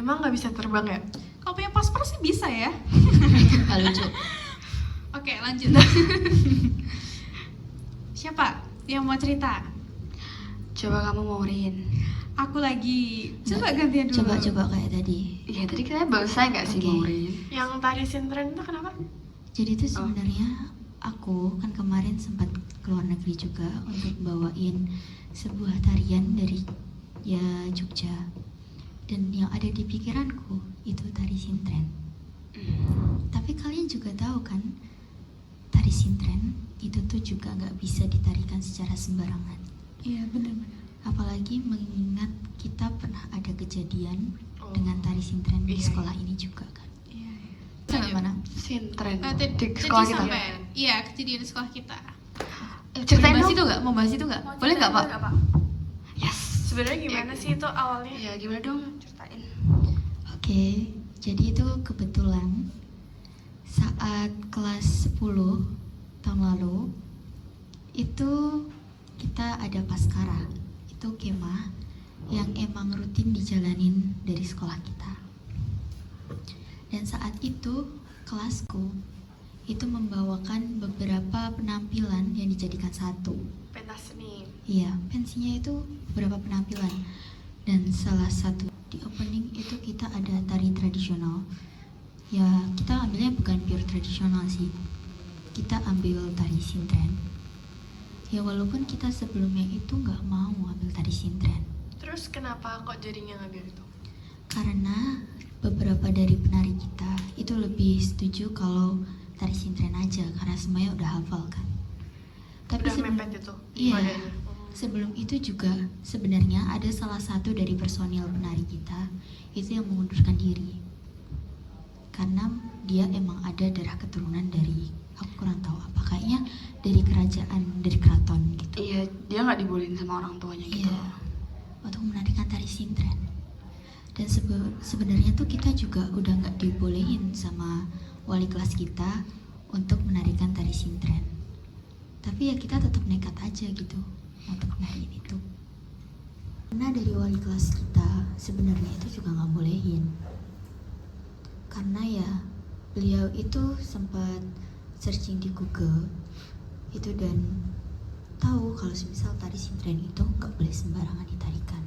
Emang nggak bisa terbang ya? Kalau punya paspor sih bisa ya. Gak lucu. Oke, lanjut. Siapa yang mau cerita? Coba kamu Maureen. Aku lagi. Coba gantian dulu. Coba kayak tadi. Iya tadi kita baru saya nggak sih Oke. Maureen? Yang tari sintren itu kenapa? Jadi itu sebenarnya aku kan kemarin sempat keluar negeri juga untuk bawain sebuah tarian dari ya Jogja. Dan yang ada di pikiranku itu tari sintren. Tapi kalian juga tahu kan, tari sintren itu tuh juga nggak bisa ditarikan secara sembarangan. Iya, benar-benar. Apalagi mengingat kita pernah ada kejadian Oh. dengan tari sintren di Iya, sekolah ini juga kan. Iya, iya. Itu gimana? Sintren Nanti di sekolah kita. Iya, kejadian di sekolah kita. Ceritain Mau bahas dong. itu nggak? Mau bahas itu nggak? Boleh nggak, Pak? Yes. Sebenarnya gimana sih itu awalnya? Ya gimana dong ceritain. Oke, jadi itu kebetulan saat kelas 10 tahun lalu itu kita ada Paskara. Itu kemah yang emang rutin dijalanin dari sekolah kita. Dan saat itu kelasku itu membawakan beberapa penampilan yang dijadikan satu. Pentas seni. Iya, pensinya itu beberapa penampilan. Dan salah satu di opening itu kita ada tari tradisional. Ya, kita ambilnya bukan pure tradisional sih. Kita ambil tari sintren. Ya, walaupun kita sebelumnya itu nggak mau ambil tari sintren. Terus kenapa kok jadinya ngambil itu? Karena beberapa dari penari kita itu lebih setuju kalau tari sintren aja, karena semuanya udah hafal kan. Tapi Udah sebelum- mepet itu? Iya. badannya? Sebelum itu juga sebenarnya ada salah satu dari personil penari kita itu yang mengundurkan diri karena dia emang ada darah keturunan dari, aku kurang tahu apa, kayaknya dari kerajaan, dari keraton gitu. Iya, dia nggak dibolehin sama orang tuanya gitu. Iya, untuk menarikan tari sintren. Dan sebenarnya tuh kita juga udah nggak dibolehin sama wali kelas kita untuk menarikan tari sintren. Tapi ya kita tetap nekat aja gitu untuk menari itu. Karena dari wali kelas kita sebenarnya itu juga nggak bolehin. Karena ya beliau itu sempat searching di Google itu dan tahu kalau semisal tari sintren itu nggak boleh sembarangan ditarikan.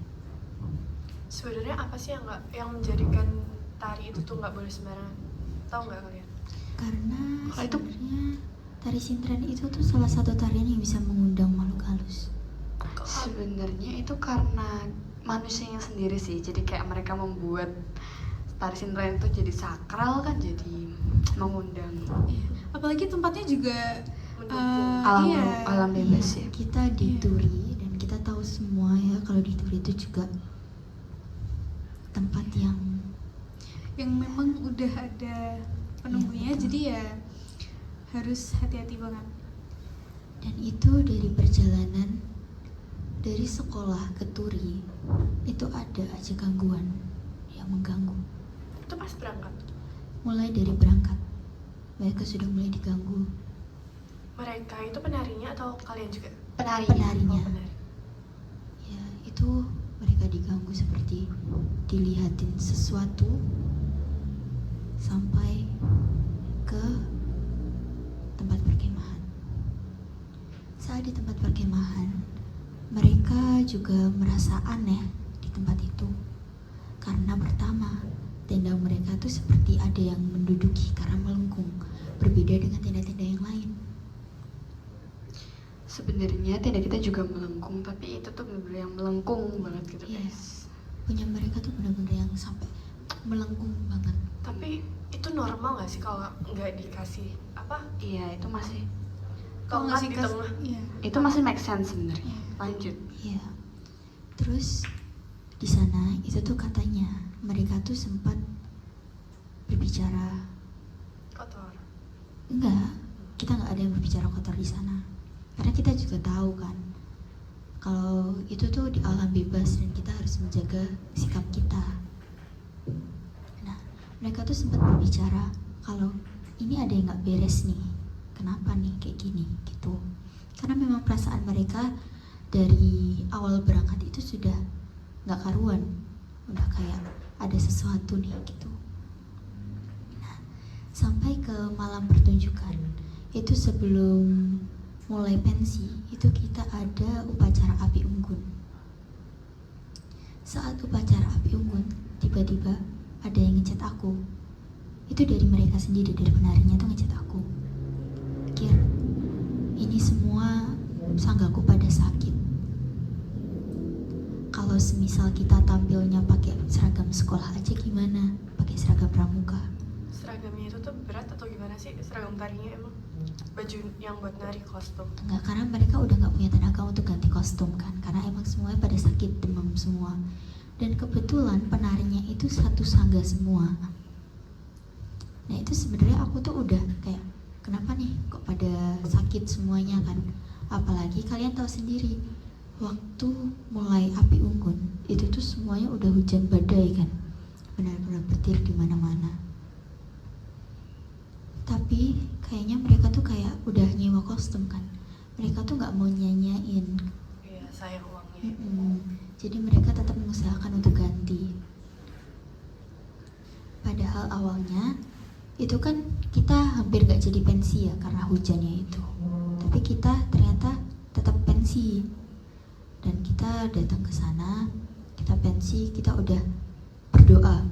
Sebenarnya apa sih yang menjadikan tari itu tuh nggak boleh sembarangan? Tahu nggak kalian? Karena Kalau itu- sebenarnya tari sintren itu tuh salah satu tarian yang bisa mengundang makhluk halus. Sebenarnya itu karena manusianya sendiri sih. Jadi kayak mereka membuat tari sintren itu jadi sakral kan, jadi mengundang Iya. Apalagi tempatnya juga Mendukung. alam iya. alam bebas ya. Kita di Iya. Turi dan kita tahu semua ya kalau di Turi itu juga tempat yang memang udah ada penunggunya, Iya, betul. jadi ya harus hati-hati banget. dan itu dari perjalanan dari sekolah ke Turi itu ada aja gangguan yang mengganggu. Itu pas berangkat. Mulai dari berangkat mereka sudah mulai diganggu. Mereka itu penarinya atau kalian juga? Penarinya. Oh, penari. Ya, itu mereka diganggu seperti dilihatin sesuatu sampai ke tempat perkemahan. Saat di tempat perkemahan, mereka juga merasa aneh di tempat itu. Karena pertama, tenda mereka tuh seperti ada yang menduduki karena melengkung, berbeda dengan tenda-tenda yang lain. Sebenarnya tenda kita juga melengkung, tapi itu tuh bener-bener yang melengkung banget gitu Iya. guys. Punya mereka tuh benar-benar yang sampai melengkung banget. Tapi itu normal nggak sih kalau nggak dikasih apa? Iya, itu masih Kalau nggak di kas- tengah? Iya. itu masih make sense sebenarnya. Iya. Lanjut. Iya. Terus di sana itu tuh katanya mereka tuh sempat berbicara. Kotor. Enggak, kita nggak ada yang berbicara kotor di sana. Karena kita juga tahu kan kalau itu tuh di alam bebas dan kita harus menjaga sikap kita. Nah, mereka tuh sempat berbicara kalau ini ada yang nggak beres nih. Kenapa nih kayak gini gitu. Karena memang perasaan mereka dari awal berangkat itu sudah nggak karuan. Udah kayak ada sesuatu nih gitu. Nah, sampai ke malam pertunjukan itu sebelum mulai pensi itu kita ada upacara api unggun. Saat upacara api unggun tiba-tiba ada yang ngechat aku. Itu dari mereka sendiri, dari penarinya tuh ngechat aku, Kir, ini semua sanggaku pada sakit. Kalau semisal kita tampilnya pakai seragam sekolah aja gimana? Pakai seragam pramuka. Seragamnya itu tuh berat atau gimana sih seragam tarinya emang? Baju yang buat nari kostum. Enggak, karena mereka udah nggak punya tenaga untuk ganti kostum kan, karena emang semuanya pada sakit, demam semua. Dan kebetulan penarinya itu satu sangga semua. Nah itu sebenarnya aku tuh udah kayak, kenapa nih kok pada sakit semuanya kan? Apalagi kalian tahu sendiri, waktu mulai api unggun itu tuh semuanya udah hujan badai kan, benar-benar petir di mana-mana. Tapi kayaknya mereka tuh kayak udah nyewa kostum kan, mereka tuh nggak mau nyanyain. Iya, sayang uangnya. Jadi mereka tetap mengusahakan untuk ganti. Padahal awalnya itu kan kita hampir gak jadi pensi ya karena hujannya itu. Tapi kita ternyata tetap pensi. Dan kita datang ke sana, kita pensi, kita udah berdoa.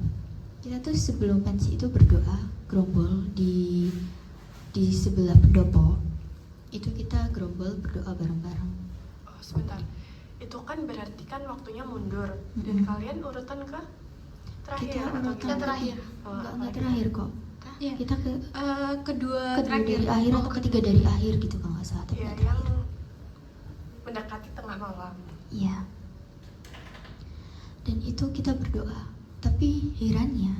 Kita tuh sebelum pensi itu berdoa, gerombol di sebelah pendopo. Itu kita gerombol berdoa bareng-bareng. Oh, sebentar. Itu kan berarti kan waktunya mundur. Dan kalian urutan ke terakhir Kita atau urutan kita terakhir? Enggak terakhir kok. Iya. Kita Kedua kedua terakhir. dari akhir atau ketiga dari akhir gitu kalau nggak salah. Tapi Iya, nggak yang terakhir. mendekati tengah malam. Iya. Dan itu kita berdoa. Tapi herannya,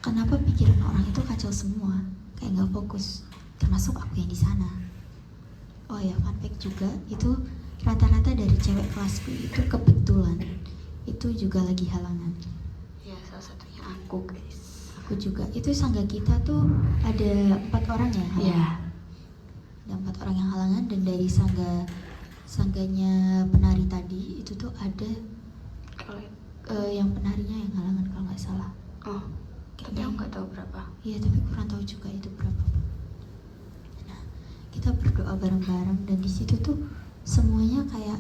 kenapa pikiran orang itu kacau semua, kayak nggak fokus. Termasuk aku yang di sana. Oh ya, fun fact juga, itu rata-rata dari cewek kelasku itu kebetulan itu juga lagi halangan. Ya salah satunya aku guys. Aku juga. Itu sangga kita tuh ada 4 orang ya. Iya. Ada 4 orang yang halangan, dan dari sangganya penari tadi itu tuh ada Kalau yang penarinya yang halangan kalau nggak salah. oh, tapi aku nggak tahu berapa. Iya, tapi kurang tahu juga itu berapa. Nah, kita berdoa bareng-bareng, dan di situ tuh semuanya kayak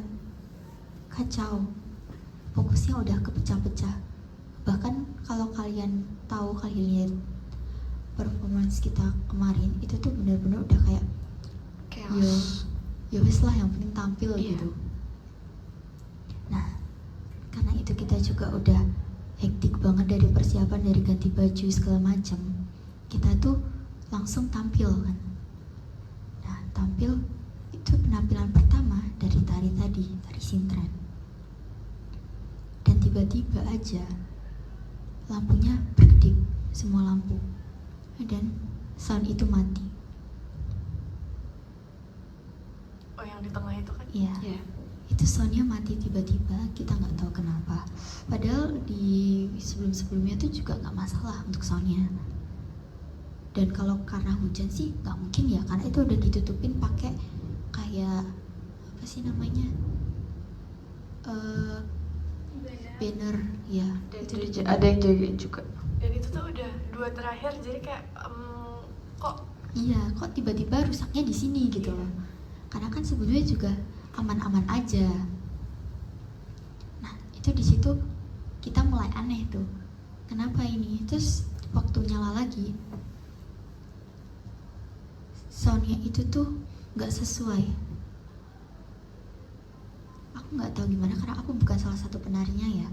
kacau. Fokusnya udah kepecah-pecah. Bahkan kalau kalian tahu, kalian lihat performance kita kemarin, itu tuh benar-benar udah kayak Chaos. ya wes lah, yang penting tampil Iya. gitu. Nah, karena itu kita juga udah hektik banget dari persiapan, dari ganti baju segala macam. Kita tuh langsung tampil kan. Nah, tampil itu penampilan pertama dari tari tadi, tari sintren. Dan tiba-tiba aja lampunya berkedip, semua lampu, dan sound itu mati. Oh, yang di tengah itu kan? Iya. Iya. Itu soundnya mati tiba-tiba, kita nggak tahu kenapa. Padahal di sebelum-sebelumnya tuh juga nggak masalah untuk soundnya. Dan kalau karena hujan sih nggak mungkin ya, karena itu udah ditutupin pakai kayak apa sih namanya, banner ya. Dan Itu ada yang jagain juga. Dan itu tuh udah 2 terakhir, jadi kayak kok Iya, kok tiba-tiba rusaknya di sini gitu loh. Karena kan sebetulnya juga aman-aman aja. Nah, itu di situ kita mulai aneh tuh. Kenapa ini? Terus waktu nyala lagi, soundnya itu tuh nggak sesuai. Aku nggak tahu gimana, karena aku bukan salah satu penarinya ya.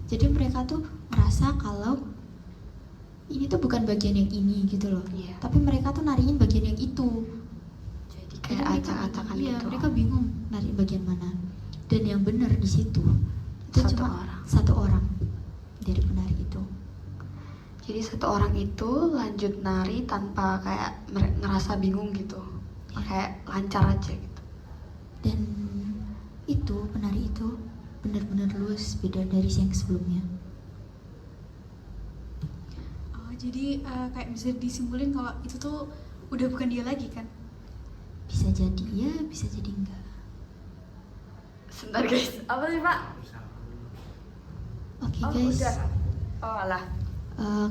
Jadi mereka tuh merasa kalau ini tuh bukan bagian yang ini gitu loh. Iya. Tapi mereka tuh nariin bagian yang itu. Jadi Jadi kayak mereka- acak-acakan iya, gitu. mereka bingung nari bagian mana. Dan yang benar di situ itu Satu cuma orang. satu orang dari penari itu. Jadi satu orang itu lanjut nari tanpa kayak ngerasa bingung gitu. Iya. Kayak lancar aja gitu. Dan itu penari itu benar-benar luas, beda dari yang sebelumnya. Oh, jadi kayak bisa disimpulin kalau itu tuh udah bukan dia lagi kan? Bisa jadi ya, bisa jadi enggak. Sebentar guys, apa sih pak? Oke Oh, guys, udah. Oh alah.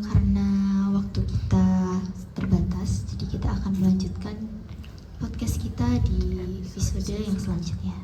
Karena waktu kita terbatas, jadi kita akan melanjutkan podcast kita di episode yang selanjutnya.